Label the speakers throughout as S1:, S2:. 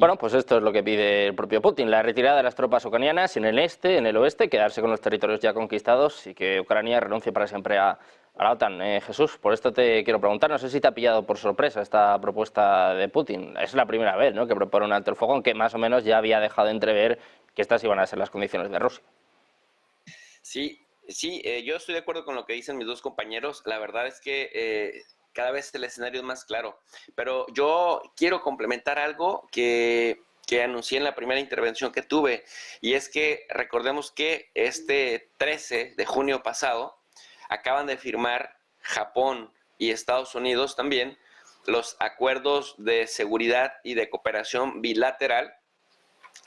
S1: Bueno, pues esto es lo que pide el propio Putin, la retirada de las tropas ucranianas en el este, en el oeste, quedarse con los territorios ya conquistados y que Ucrania renuncie para siempre a la OTAN. Jesús, por esto te quiero preguntar, no sé si te ha pillado por sorpresa esta propuesta de Putin. Es la primera vez, ¿no?, que propone un alto el fuego, aunque más o menos ya había dejado entrever que estas iban a ser las condiciones de Rusia.
S2: Sí, sí, yo estoy de acuerdo con lo que dicen mis dos compañeros. La verdad es que cada vez el escenario es más claro. Pero yo quiero complementar algo que anuncié en la primera intervención que tuve. Y es que recordemos que este 13 de junio pasado acaban de firmar Japón y Estados Unidos también los acuerdos de seguridad y de cooperación bilateral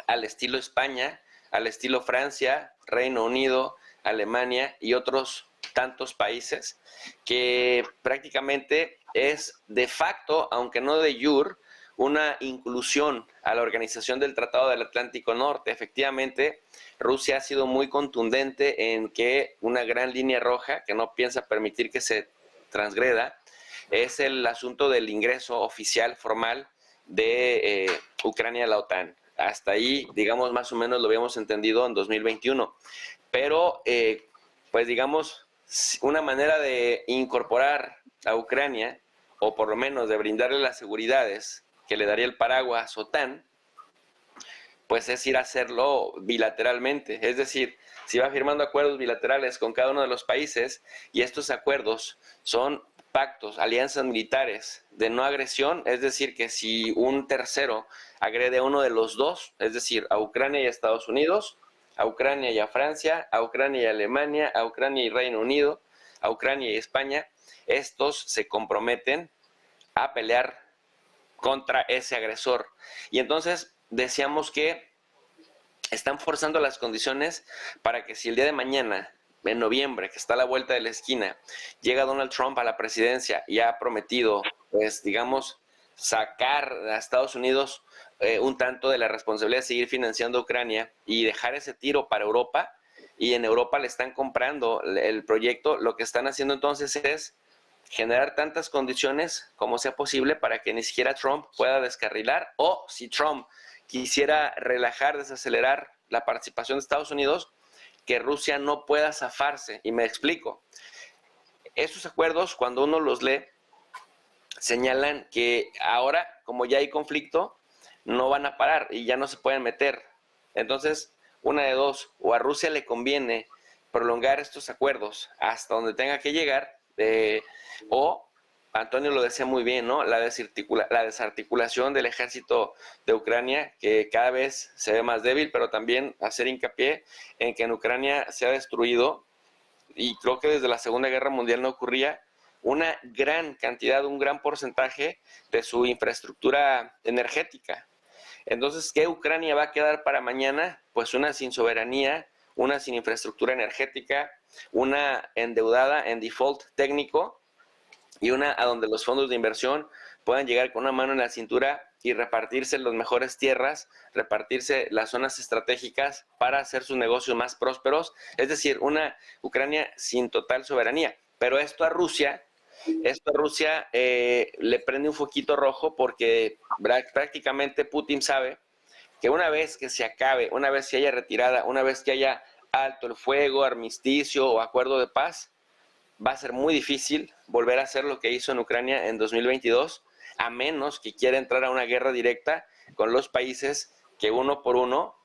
S2: al estilo España, al estilo Francia, Reino Unido, Alemania y otros tantos países, que prácticamente es de facto, aunque no de jure, una inclusión a la Organización del Tratado del Atlántico Norte. Efectivamente, Rusia ha sido muy contundente en que una gran línea roja que no piensa permitir que se transgreda es el asunto del ingreso oficial formal de Ucrania a la OTAN. Hasta ahí, digamos, más o menos lo habíamos entendido en 2021. Pero, pues digamos, una manera de incorporar a Ucrania, o por lo menos de brindarle las seguridades que le daría el paraguas OTAN, pues es ir a hacerlo bilateralmente. Es decir, si va firmando acuerdos bilaterales con cada uno de los países y estos acuerdos son pactos, alianzas militares de no agresión, es decir, que si un tercero agrede a uno de los dos, es decir, a Ucrania y a Estados Unidos, a Ucrania y a Francia, a Ucrania y a Alemania, a Ucrania y Reino Unido, a Ucrania y España, estos se comprometen a pelear contra ese agresor. Y entonces decíamos que están forzando las condiciones para que si el día de mañana, en noviembre, que está a la vuelta de la esquina, llega Donald Trump a la presidencia y ha prometido, pues digamos, sacar a Estados Unidos un tanto de la responsabilidad de seguir financiando a Ucrania y dejar ese tiro para Europa, y en Europa le están comprando el proyecto, lo que están haciendo entonces es generar tantas condiciones como sea posible para que ni siquiera Trump pueda descarrilar, o si Trump quisiera relajar, desacelerar la participación de Estados Unidos, que Rusia no pueda zafarse. Y me explico. Esos acuerdos, cuando uno los lee, señalan que ahora, como ya hay conflicto, no van a parar y ya no se pueden meter. Entonces, una de dos, o a Rusia le conviene prolongar estos acuerdos hasta donde tenga que llegar, o Antonio lo decía muy bien, ¿no? La desarticulación del ejército de Ucrania, que cada vez se ve más débil, pero también hacer hincapié en que en Ucrania se ha destruido, y creo que desde la Segunda Guerra Mundial no ocurría, una gran cantidad, un gran porcentaje de su infraestructura energética. Entonces, ¿qué Ucrania va a quedar para mañana? Pues una sin soberanía, una sin infraestructura energética, una endeudada en default técnico, y una a donde los fondos de inversión puedan llegar con una mano en la cintura y repartirse las mejores tierras, repartirse las zonas estratégicas para hacer sus negocios más prósperos, es decir, una Ucrania sin total soberanía. Pero esto a Rusia le prende un foquito rojo, porque prácticamente Putin sabe que una vez que se acabe, una vez que haya retirada, una vez que haya alto el fuego, armisticio o acuerdo de paz, va a ser muy difícil volver a hacer lo que hizo en Ucrania en 2022, a menos que quiera entrar a una guerra directa con los países que uno por uno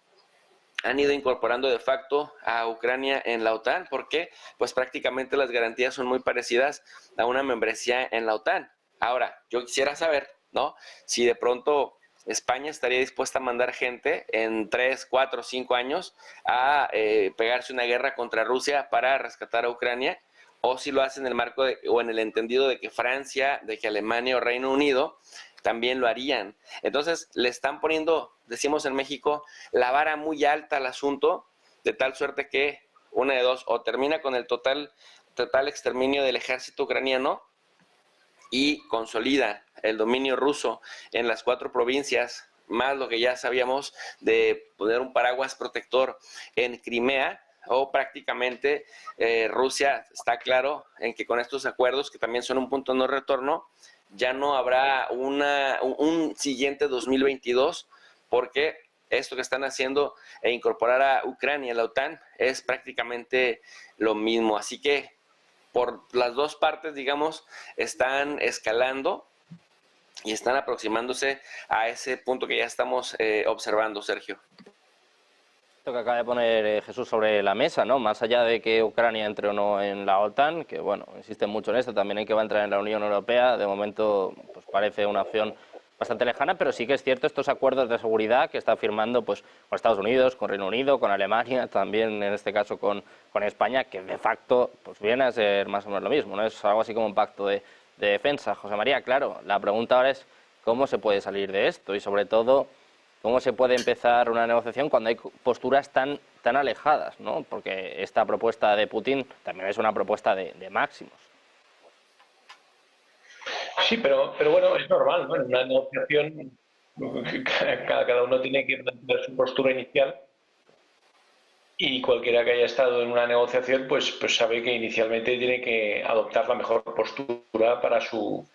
S2: han ido incorporando de facto a Ucrania en la OTAN, porque pues prácticamente las garantías son muy parecidas a una membresía en la OTAN. Ahora, yo quisiera saber, ¿no?, si de pronto España estaría dispuesta a mandar gente en 3, 4, 5 años a pegarse una guerra contra Rusia para rescatar a Ucrania, o si lo hace en el marco o en el entendido de que Francia, de que Alemania o Reino Unido también lo harían. Entonces le están poniendo, decimos en México, la vara muy alta al asunto, de tal suerte que una de dos, o termina con el total exterminio del ejército ucraniano y consolida el dominio ruso en las 4 provincias, más lo que ya sabíamos de poner un paraguas protector en Crimea, o prácticamente Rusia está claro en que con estos acuerdos, que también son un punto de no retorno, ya no habrá un siguiente 2022 porque esto que están haciendo e incorporar a Ucrania a la OTAN es prácticamente lo mismo. Así que por las dos partes, digamos, están escalando y están aproximándose a ese punto que ya estamos observando, Sergio.
S1: Esto que acaba de poner Jesús sobre la mesa, ¿no? Más allá de que Ucrania entre o no en la OTAN, que bueno, insisten mucho en esto, también hay que va a entrar en la Unión Europea, de momento pues parece una opción bastante lejana, pero sí que es cierto estos acuerdos de seguridad que está firmando pues con Estados Unidos, con Reino Unido, con Alemania, también en este caso con España, que de facto pues viene a ser más o menos lo mismo, ¿no? Es algo así como un pacto de defensa. José María, claro, la pregunta ahora es cómo se puede salir de esto y sobre todo cómo se puede empezar una negociación cuando hay posturas tan alejadas, ¿no? Porque esta propuesta de Putin también es una propuesta de máximos.
S3: Sí, pero bueno, es normal, ¿no? En una negociación cada uno tiene que mantener su postura inicial y cualquiera que haya estado en una negociación pues sabe que inicialmente tiene que adoptar la mejor postura para su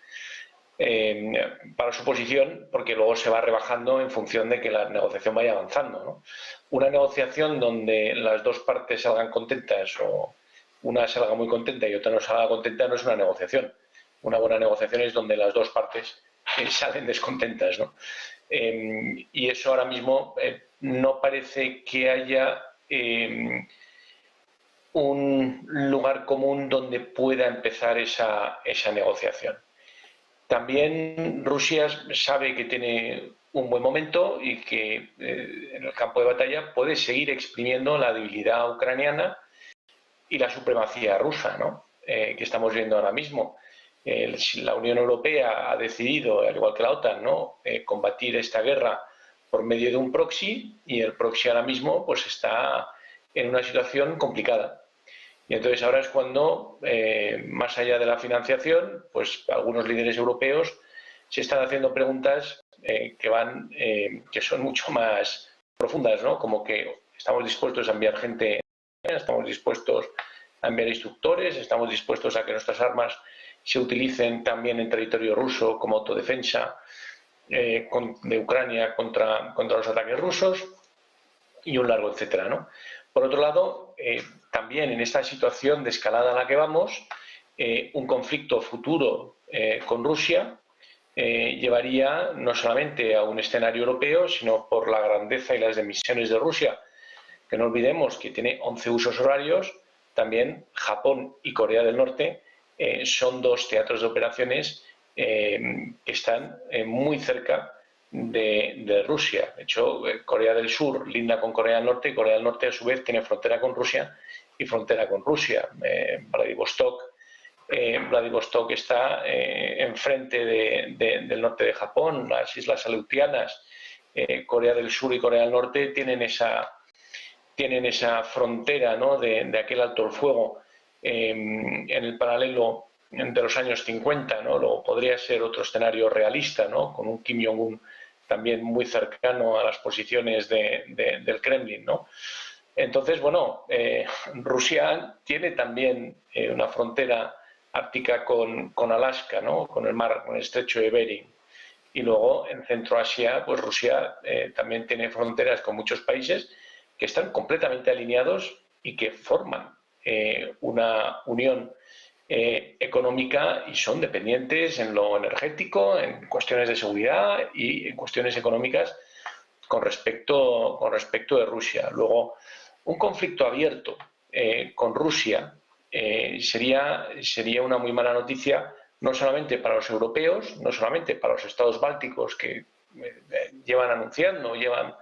S3: posición, porque luego se va rebajando en función de que la negociación vaya avanzando, ¿no? Una negociación donde las dos partes salgan contentas o una salga muy contenta y otra no salga contenta no es una negociación. Una buena negociación es donde las dos partes salen descontentas, ¿no? Y eso ahora mismo no parece que haya un lugar común donde pueda empezar esa negociación. También Rusia sabe que tiene un buen momento y que en el campo de batalla puede seguir exprimiendo la debilidad ucraniana y la supremacía rusa, ¿no? Que estamos viendo ahora mismo. La Unión Europea ha decidido, al igual que la OTAN, ¿no? Combatir esta guerra por medio de un proxy, y el proxy ahora mismo pues está en una situación complicada. Y entonces ahora es cuando, más allá de la financiación, pues algunos líderes europeos se están haciendo preguntas que son mucho más profundas, ¿no? Como que estamos dispuestos a enviar gente, estamos dispuestos a enviar instructores, estamos dispuestos a que nuestras armas se utilicen también en territorio ruso como autodefensa de Ucrania contra los ataques rusos, y un largo etcétera, ¿no? Por otro lado, también en esta situación de escalada a la que vamos, un conflicto futuro con Rusia llevaría no solamente a un escenario europeo, sino por la grandeza y las emisiones de Rusia, que no olvidemos que tiene 11 usos horarios, también Japón y Corea del Norte son dos teatros de operaciones que están muy cerca de Rusia. De hecho, Corea del Sur linda con Corea del Norte, y Corea del Norte a su vez tiene frontera con Rusia y frontera con Rusia. Vladivostok está enfrente del norte de Japón, las Islas Aleutianas. Corea del Sur y Corea del Norte tienen esa frontera, ¿no? de aquel alto el fuego en el paralelo de los años 50, ¿no? Luego podría ser otro escenario realista, ¿no? Con un Kim Jong-un también muy cercano a las posiciones del Kremlin, ¿no? Entonces, bueno, Rusia tiene también una frontera ártica con Alaska, ¿no? Con el estrecho de Bering. Y luego en Centroasia, pues Rusia también tiene fronteras con muchos países que están completamente alineados y que forman una unión económica y son dependientes en lo energético, en cuestiones de seguridad y en cuestiones económicas con respecto de Rusia. Luego, un conflicto abierto con Rusia sería una muy mala noticia, no solamente para los europeos, no solamente para los estados bálticos que llevan anunciando, llevan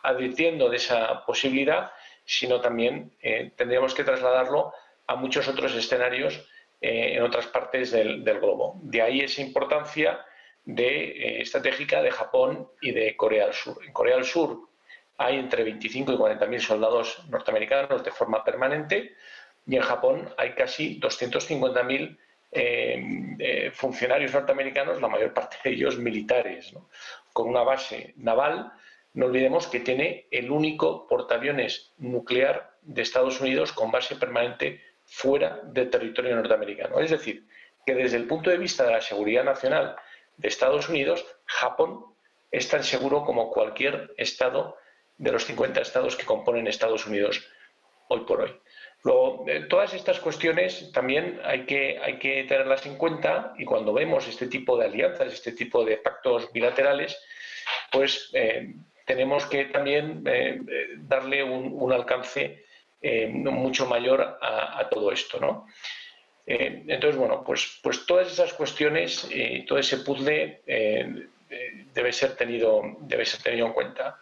S3: advirtiendo de esa posibilidad, sino también tendríamos que trasladarlo a muchos otros escenarios en otras partes del globo. De ahí esa importancia estratégica de Japón y de Corea del Sur. En Corea del Sur hay entre 25 y 40.000 soldados norteamericanos de forma permanente, y en Japón hay casi 250.000 funcionarios norteamericanos, la mayor parte de ellos militares, ¿no? Con una base naval. No olvidemos que tiene el único portaaviones nuclear de Estados Unidos con base permanente fuera del territorio norteamericano. Es decir, que desde el punto de vista de la seguridad nacional de Estados Unidos, Japón es tan seguro como cualquier estado de los 50 estados que componen Estados Unidos hoy por hoy. Luego, todas estas cuestiones también hay que tenerlas en cuenta, y cuando vemos este tipo de alianzas, este tipo de pactos bilaterales, pues tenemos que también darle un alcance mucho mayor a todo esto, ¿no? Entonces, bueno, pues todas esas cuestiones, todo ese puzzle debe ser tenido en cuenta.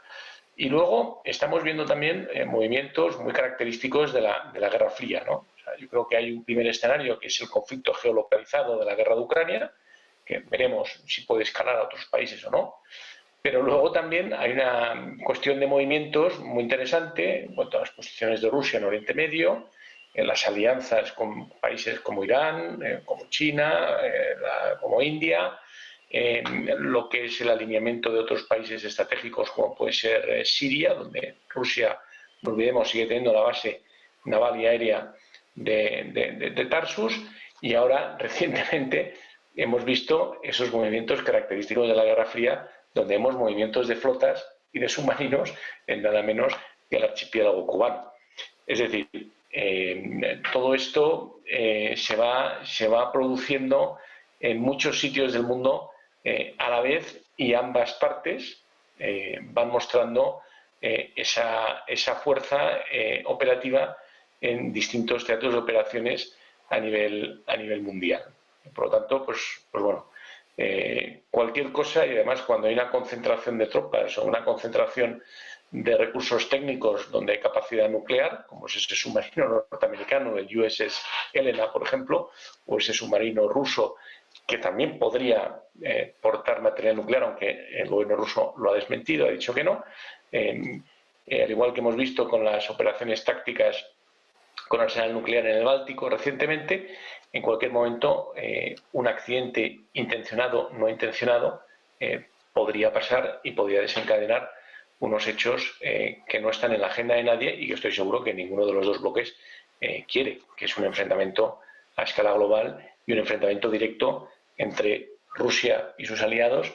S3: Y luego estamos viendo también movimientos muy característicos de la Guerra Fría, ¿no? O sea, yo creo que hay un primer escenario que es el conflicto geolocalizado de la guerra de Ucrania, que veremos si puede escalar a otros países o no. Pero luego también hay una cuestión de movimientos muy interesante en cuanto a las posiciones de Rusia en Oriente Medio, en las alianzas con países como Irán, como China, como India, lo que es el alineamiento de otros países estratégicos como puede ser Siria, donde Rusia, no olvidemos, sigue teniendo la base naval y aérea de Tarsus, y ahora recientemente hemos visto esos movimientos característicos de la Guerra Fría, donde vemos movimientos de flotas y de submarinos en nada menos que el archipiélago cubano. Es decir, todo esto se va produciendo en muchos sitios del mundo a la vez, y ambas partes van mostrando esa fuerza operativa en distintos teatros de operaciones a nivel mundial. Por lo tanto, pues bueno, cualquier cosa, y además cuando hay una concentración de tropas o una concentración de recursos técnicos donde hay capacidad nuclear, como es ese submarino norteamericano, el USS Helena, por ejemplo, o ese submarino ruso que también podría portar material nuclear, aunque el gobierno ruso lo ha desmentido, ha dicho que no, al igual que hemos visto con las operaciones tácticas con arsenal nuclear en el Báltico recientemente, en cualquier momento un accidente intencionado o no intencionado podría pasar y podría desencadenar unos hechos que no están en la agenda de nadie, y que estoy seguro que ninguno de los dos bloques quiere, que es un enfrentamiento a escala global y un enfrentamiento directo entre Rusia y sus aliados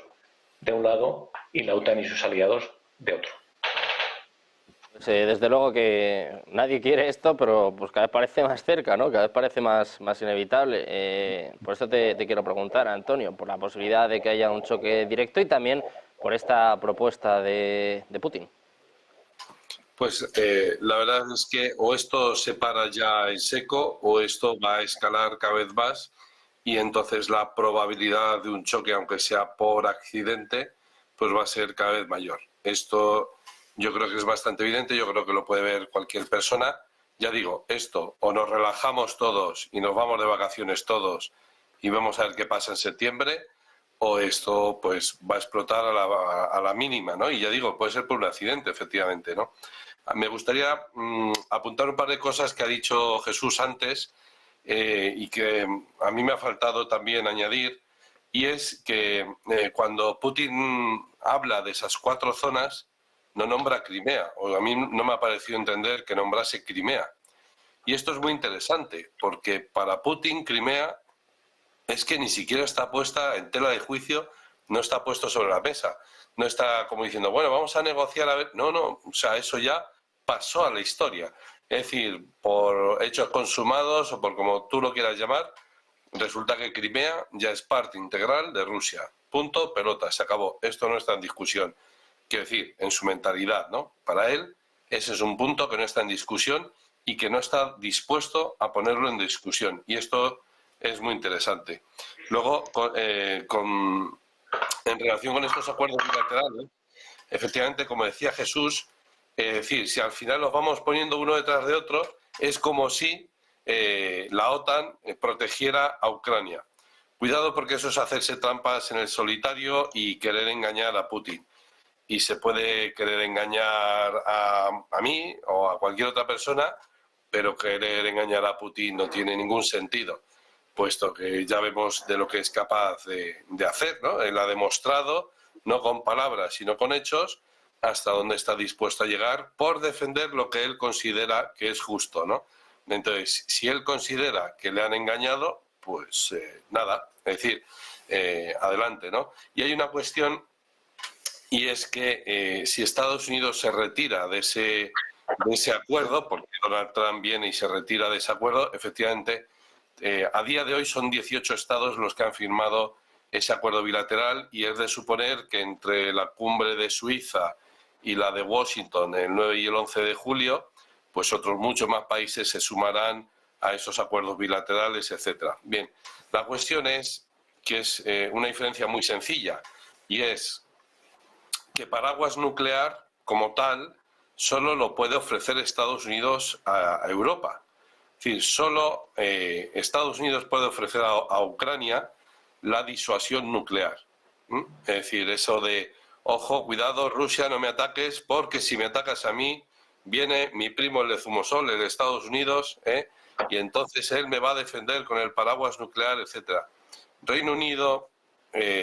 S3: de un lado y la OTAN y sus aliados de otro.
S1: Pues, desde luego que nadie quiere esto, pero pues cada vez parece más cerca, ¿no? Cada vez parece más inevitable. Por eso te quiero preguntar, Antonio, por la posibilidad de que haya un choque directo y también por esta propuesta de Putin.
S4: Pues la verdad es que o esto se para ya en seco o esto va a escalar cada vez más, y entonces la probabilidad de un choque, aunque sea por accidente, pues va a ser cada vez mayor. Esto yo creo que es bastante evidente, yo creo que lo puede ver cualquier persona. Ya digo, esto o nos relajamos todos y nos vamos de vacaciones todos y vamos a ver qué pasa en septiembre, o esto pues va a explotar a la mínima, ¿no? Y ya digo, puede ser por un accidente, efectivamente, ¿no? Me gustaría apuntar un par de cosas que ha dicho Jesús antes y que a mí me ha faltado también añadir, y es que cuando Putin habla de esas 4 zonas, no nombra Crimea, o a mí no me ha parecido entender que nombrase Crimea. Y esto es muy interesante, porque para Putin Crimea es que ni siquiera está puesta en tela de juicio, no está puesto sobre la mesa. No está como diciendo, bueno, vamos a negociar a ver. No, o sea, eso ya pasó a la historia. Es decir, por hechos consumados o por como tú lo quieras llamar, resulta que Crimea ya es parte integral de Rusia. Punto, pelota, se acabó. Esto no está en discusión. Quiero decir, en su mentalidad, ¿no? Para él, ese es un punto que no está en discusión y que no está dispuesto a ponerlo en discusión. Y esto es muy interesante. Luego, en relación con estos acuerdos bilaterales, efectivamente, como decía Jesús, es decir, si al final los vamos poniendo uno detrás de otro, es como si la OTAN protegiera a Ucrania. Cuidado, porque eso es hacerse trampas en el solitario y querer engañar a Putin. Y se puede querer engañar a mí o a cualquier otra persona, pero querer engañar a Putin no tiene ningún sentido, puesto que ya vemos de lo que es capaz de hacer, ¿no? Él ha demostrado, no con palabras, sino con hechos, hasta dónde está dispuesto a llegar por defender lo que él considera que es justo, ¿no? Entonces, si él considera que le han engañado, pues nada, es decir, adelante, ¿no? Y hay una cuestión y es que si Estados Unidos se retira de ese acuerdo, porque Donald Trump viene y se retira de ese acuerdo, efectivamente, a día de hoy son 18 estados los que han firmado ese acuerdo bilateral, y es de suponer que entre la cumbre de Suiza y la de Washington el 9 y el 11 de julio, pues otros muchos más países se sumarán a esos acuerdos bilaterales, etcétera. Bien, la cuestión es que es una diferencia muy sencilla, y es que paraguas nuclear como tal solo lo puede ofrecer Estados Unidos a Europa. Es decir, solo Estados Unidos puede ofrecer a Ucrania la disuasión nuclear. Es decir, eso de, ojo, cuidado, Rusia, no me ataques, porque si me atacas a mí, viene mi primo el de Zumosol, el de Estados Unidos, y entonces él me va a defender con el paraguas nuclear, etcétera. Reino Unido,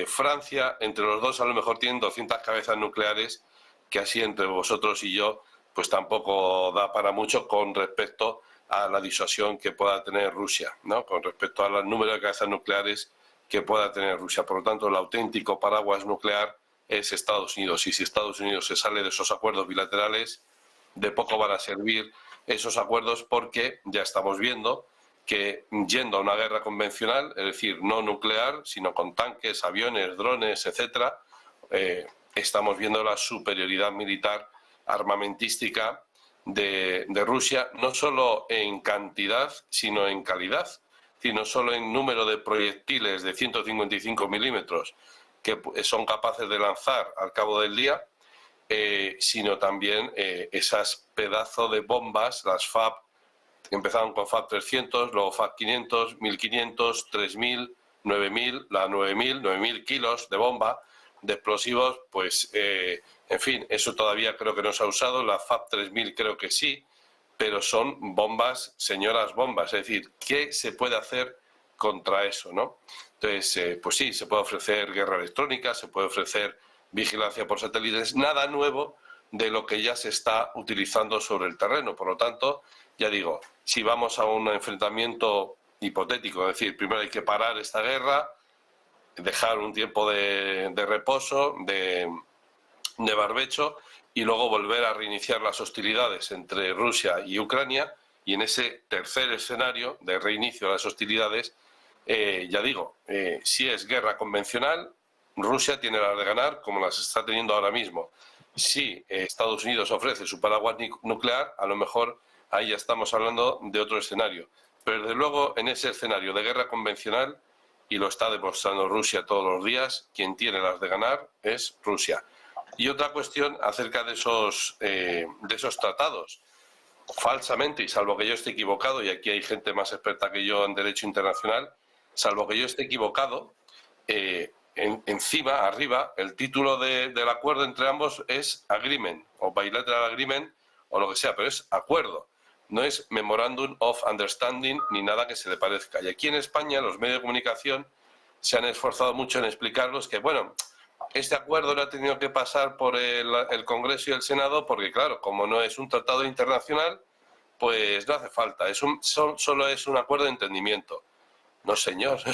S4: Francia, entre los dos a lo mejor tienen 200 cabezas nucleares, que así entre vosotros y yo, pues tampoco da para mucho con respecto a la disuasión que pueda tener Rusia, ¿no? Con respecto al número de cabezas nucleares que pueda tener Rusia. Por lo tanto, el auténtico paraguas nuclear es Estados Unidos. Y si Estados Unidos se sale de esos acuerdos bilaterales, de poco van a servir esos acuerdos, porque ya estamos viendo que yendo a una guerra convencional, es decir, no nuclear, sino con tanques, aviones, drones, etcétera, estamos viendo la superioridad militar armamentística de Rusia, no solo en cantidad, sino en calidad. Es decir, no solo en número de proyectiles de 155 milímetros que son capaces de lanzar al cabo del día, sino también esas pedazos de bombas, las FAB, empezaron con FAB 300, luego FAB 500, 1500, 3000, 9000, la 9000 kilos de bomba, de explosivos, pues, en fin, eso todavía creo que no se ha usado, la FAB 3000 creo que sí, pero son bombas, señoras bombas, es decir, ¿qué se puede hacer contra eso, no? Entonces, pues sí, se puede ofrecer guerra electrónica, se puede ofrecer vigilancia por satélites, nada nuevo de lo que ya se está utilizando sobre el terreno. Por lo tanto, ya digo, si vamos a un enfrentamiento hipotético, es decir, primero hay que parar esta guerra, dejar un tiempo de reposo, de barbecho, y luego volver a reiniciar las hostilidades entre Rusia y Ucrania, y en ese tercer escenario de reinicio de las hostilidades, ya digo, si es guerra convencional, Rusia tiene las de ganar, como las está teniendo ahora mismo. Si Estados Unidos ofrece su paraguas nuclear, a lo mejor ahí ya estamos hablando de otro escenario. Pero desde luego, en ese escenario de guerra convencional, y lo está demostrando Rusia todos los días, quien tiene las de ganar es Rusia. Y otra cuestión acerca de esos tratados. Falsamente, y salvo que yo esté equivocado, y aquí hay gente más experta que yo en derecho internacional, salvo que yo esté equivocado, encima, arriba, el título del acuerdo entre ambos es agreement, o bilateral agreement, o lo que sea, pero es acuerdo. No es Memorandum of Understanding ni nada que se le parezca. Y aquí en España los medios de comunicación se han esforzado mucho en explicarlos que, bueno, este acuerdo no ha tenido que pasar por el Congreso y el Senado porque, claro, como no es un tratado internacional, pues no hace falta. Solo es un acuerdo de entendimiento. No, señor. O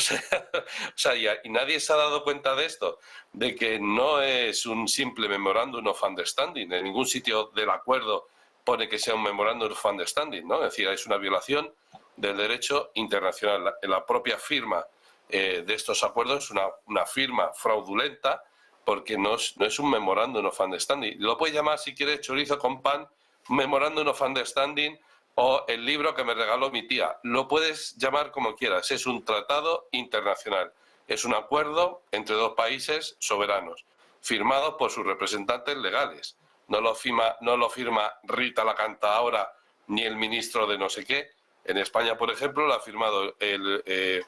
S4: sea, y nadie se ha dado cuenta de esto, de que no es un simple Memorandum of Understanding. En ningún sitio del acuerdo pone que sea un Memorandum of Understanding, ¿no? Es decir, es una violación del derecho internacional. La propia firma de estos acuerdos es una firma fraudulenta, porque no es un Memorandum of Understanding. Lo puedes llamar, si quieres, chorizo con pan, Memorandum of Understanding, o el libro que me regaló mi tía. Lo puedes llamar como quieras. Es un tratado internacional. Es un acuerdo entre dos países soberanos, firmado por sus representantes legales. No lo firma Rita la Cantaora ni el ministro de no sé qué. En España, por ejemplo, lo ha firmado el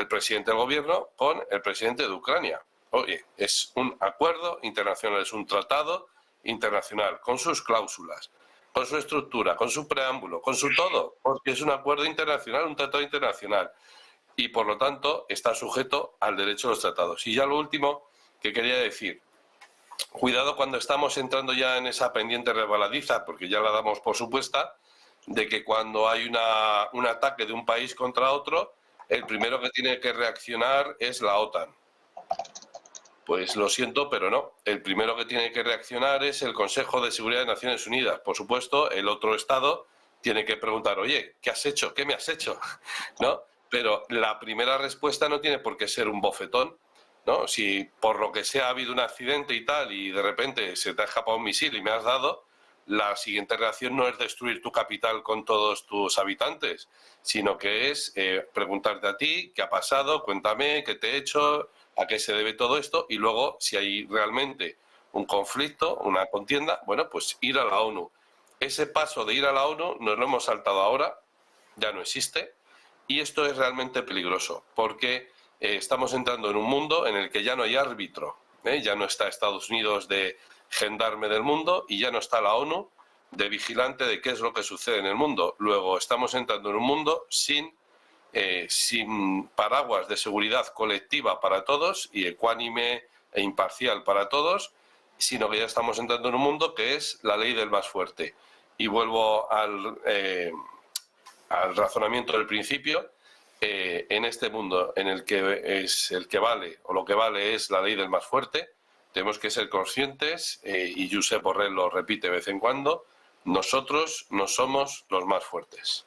S4: presidente del gobierno con el presidente de Ucrania. Oye, es un acuerdo internacional, es un tratado internacional, con sus cláusulas, con su estructura, con su preámbulo, con su todo, porque es un acuerdo internacional, un tratado internacional, y por lo tanto está sujeto al derecho de los tratados. Y ya lo último que quería decir, cuidado cuando estamos entrando ya en esa pendiente resbaladiza, porque ya la damos por supuesta, de que cuando hay un ataque de un país contra otro, el primero que tiene que reaccionar es la OTAN. Pues lo siento, pero no. El primero que tiene que reaccionar es el Consejo de Seguridad de Naciones Unidas. Por supuesto, el otro Estado tiene que preguntar, oye, ¿qué has hecho? ¿Qué me has hecho? ¿No? Pero la primera respuesta no tiene por qué ser un bofetón, ¿no? Si por lo que sea ha habido un accidente y tal y de repente se te ha escapado un misil y me has dado, la siguiente reacción no es destruir tu capital con todos tus habitantes, sino que es preguntarte a ti qué ha pasado, cuéntame, qué te he hecho, a qué se debe todo esto, y luego si hay realmente un conflicto, una contienda, bueno, pues ir a la ONU. Ese paso de ir a la ONU nos lo hemos saltado ahora, ya no existe, y esto es realmente peligroso, porque estamos entrando en un mundo en el que ya no hay árbitro, ya no está Estados Unidos de gendarme del mundo y ya no está la ONU de vigilante de qué es lo que sucede en el mundo. Luego estamos entrando en un mundo sin paraguas de seguridad colectiva para todos y ecuánime e imparcial para todos, sino que ya estamos entrando en un mundo que es la ley del más fuerte. Y vuelvo al razonamiento del principio. En este mundo en el que es el que vale, o lo que vale es la ley del más fuerte, tenemos que ser conscientes, y Josep Borrell lo repite de vez en cuando, nosotros no somos los más fuertes.